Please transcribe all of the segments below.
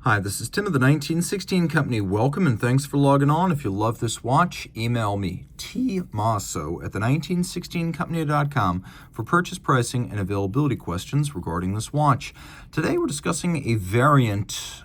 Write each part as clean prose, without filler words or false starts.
Hi, this is Tim of the 1916 Company. Welcome and thanks for logging on. If you love this watch, email me, Team Mosso at the1916company.com for purchase pricing and availability questions regarding this watch. Today we're discussing a variant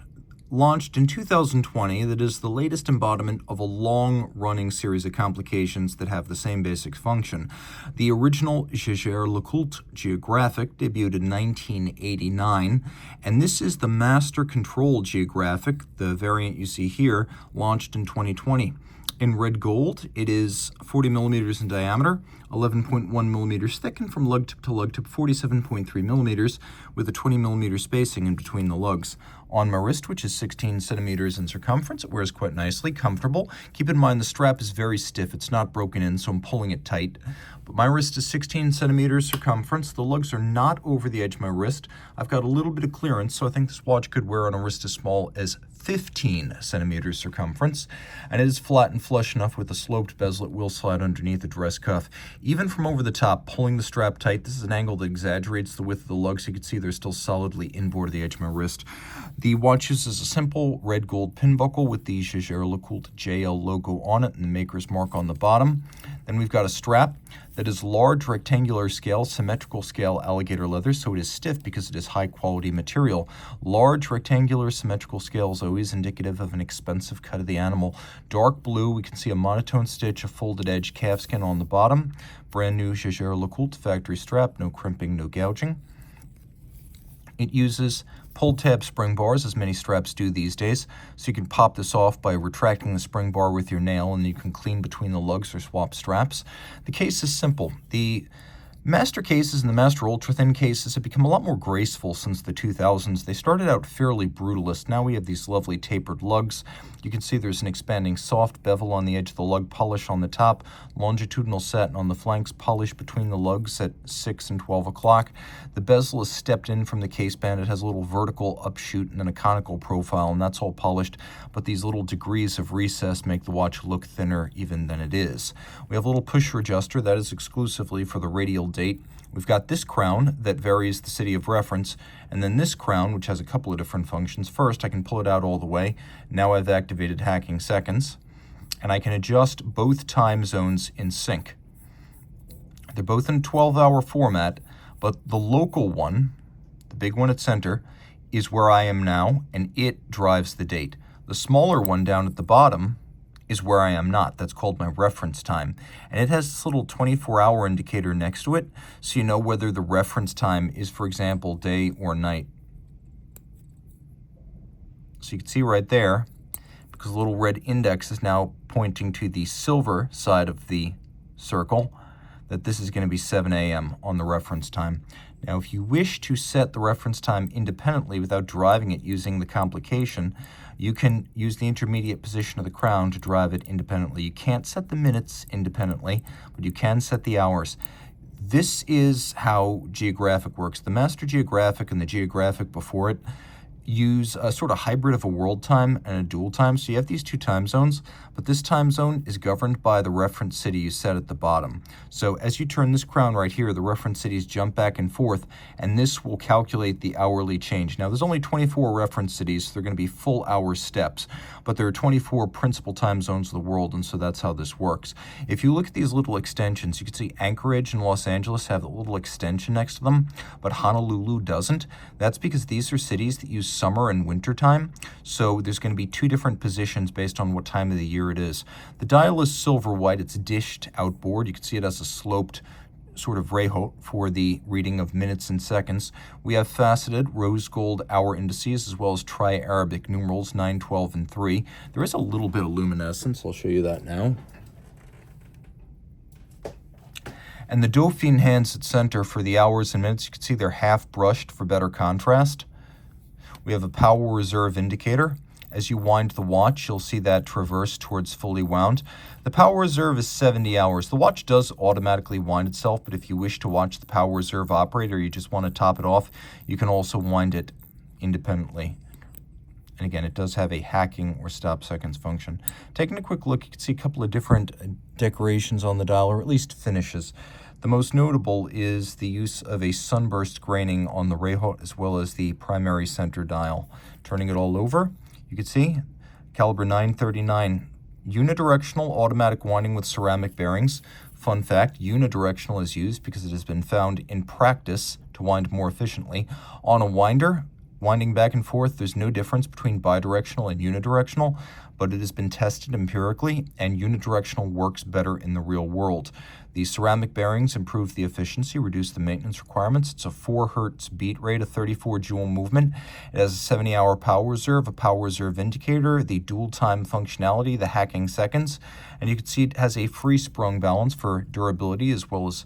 launched in 2020 that is the latest embodiment of a long-running series of complications that have the same basic function. The original Jaeger-LeCoultre Geographic debuted in 1989, and this is the Master Control Geographic, the variant you see here, launched in 2020. In red gold, it is 40 millimeters in diameter, 11.1 millimeters thick, and from lug tip to lug tip 47.3 millimeters with a 20 millimeter spacing in between the lugs. On my wrist, which is 16 centimeters in circumference, it wears quite nicely, comfortable. Keep in mind the strap is very stiff. It's not broken in, so I'm pulling it tight. But my wrist is 16 centimeters circumference. The lugs are not over the edge of my wrist. I've got a little bit of clearance, so I think this watch could wear on a wrist as small as 15 centimeters circumference, and it is flat and flush enough with a sloped bezel it will slide underneath the dress cuff. Even from over the top, pulling the strap tight, this is an angle that exaggerates the width of the lug, so you can see they're still solidly inboard the edge of my wrist. The watch uses a simple red gold pin buckle with the Jaeger-LeCoultre JL logo on it and the maker's mark on the bottom. Then we've got a strap that is large rectangular scale, symmetrical scale alligator leather, so it is stiff because it is high quality material. Large rectangular symmetrical scale is always indicative of an expensive cut of the animal. Dark blue, we can see a monotone stitch, a folded edge calfskin on the bottom. Brand new Jaeger-LeCoultre factory strap, no crimping, no gouging. It uses pull-tab spring bars, as many straps do these days, so you can pop this off by retracting the spring bar with your nail, and you can clean between the lugs or swap straps. The case is simple. The Master cases and the Master ultra-thin cases have become a lot more graceful since the 2000s. They started out fairly brutalist. Now we have these lovely tapered lugs. You can see there's an expanding soft bevel on the edge of the lug, polish on the top, longitudinal satin on the flanks, polish between the lugs at 6 and 12 o'clock. The bezel is stepped in from the case band. It has a little vertical upshoot and then a conical profile, and that's all polished, but these little degrees of recess make the watch look thinner even than it is. We have a little pusher adjuster that is exclusively for the radial date. We've got this crown that varies the city of reference, and then this crown, which has a couple of different functions. First, I can pull it out all the way. Now I've activated hacking seconds, and I can adjust both time zones in sync. They're both in 12-hour format, but the local one, the big one at center, is where I am now, and it drives the date. The smaller one down at the bottom is where I am not. That's called my reference time. And it has this little 24-hour indicator next to it, so you know whether the reference time is, for example, day or night. So you can see right there, because the little red index is now pointing to the silver side of the circle, that this is going to be 7 a.m. on the reference time. Now, if you wish to set the reference time independently without driving it using the complication, you can use the intermediate position of the crown to drive it independently. You can't set the minutes independently, but you can set the hours. This is how Geographic works. The Master Geographic and the Geographic before it use a sort of hybrid of a world time and a dual time. So you have these two time zones, but this time zone is governed by the reference city you set at the bottom. So as you turn this crown right here, the reference cities jump back and forth, and this will calculate the hourly change. Now, there's only 24 reference cities, so they're going to be full hour steps, but there are 24 principal time zones of the world, and so that's how this works. If you look at these little extensions, you can see Anchorage and Los Angeles have a little extension next to them, but Honolulu doesn't. That's because these are cities that use summer and winter time, so there's going to be two different positions based on what time of the year it is. The dial is silver white. It's dished outboard. You can see it has a sloped sort of rehaut for the reading of minutes and seconds. We have faceted rose gold hour indices as well as tri-Arabic numerals 9, 12, and 3. There is a little bit of luminescence. I'll show you that now. And the Dauphine hands at center for the hours and minutes. You can see they're half brushed for better contrast. We have a power reserve indicator. As you wind the watch, you'll see that traverse towards fully wound. The power reserve is 70 hours. The watch does automatically wind itself, but if you wish to watch the power reserve operate or you just want to top it off, you can also wind it independently. And again, it does have a hacking or stop seconds function. Taking a quick look, you can see a couple of different decorations on the dial, or at least finishes. The most notable is the use of a sunburst graining on the rejo as well as the primary center dial. Turning it all over, you can see caliber 939, unidirectional automatic winding with ceramic bearings. Fun fact, unidirectional is used because it has been found in practice to wind more efficiently. On a winder, winding back and forth, there's no difference between bidirectional and unidirectional, but it has been tested empirically, and unidirectional works better in the real world. The ceramic bearings improve the efficiency, reduce the maintenance requirements. It's a 4 hertz beat rate, a 34 joule movement. It has a 70-hour power reserve, a power reserve indicator, the dual time functionality, the hacking seconds, and you can see it has a free sprung balance for durability as well as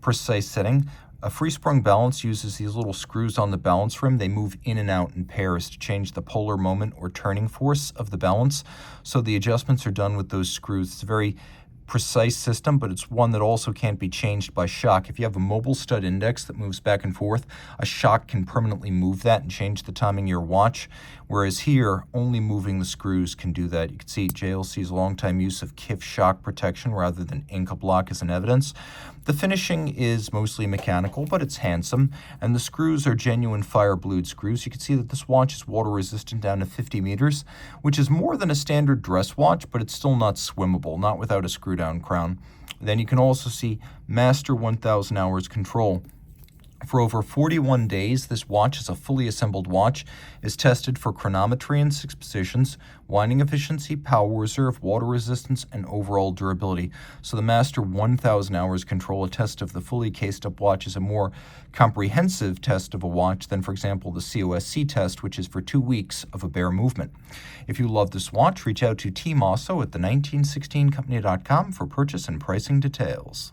precise setting. A free sprung balance uses these little screws on the balance rim. They move in and out in pairs to change the polar moment or turning force of the balance. So the adjustments are done with those screws. It's a very precise system, but it's one that also can't be changed by shock. If you have a mobile stud index that moves back and forth, a shock can permanently move that and change the timing of your watch, whereas here, only moving the screws can do that. You can see JLC's long-time use of KIF shock protection rather than Inca block is an evidence. The finishing is mostly mechanical, but it's handsome, and the screws are genuine fire-blued screws. You can see that this watch is water-resistant down to 50 meters, which is more than a standard dress watch, but it's still not swimmable, not without a screw-down crown. Then you can also see Master 1000 hours control. For over 41 days, this watch is a fully assembled watch, is tested for chronometry in 6 positions, winding efficiency, power reserve, water resistance, and overall durability. So the Master 1000 hours control, a test of the fully cased up watch, is a more comprehensive test of a watch than, for example, the COSC test, which is for 2 weeks of a bare movement. If you love this watch, reach out to Team Mosso at the 1916company.com for purchase and pricing details.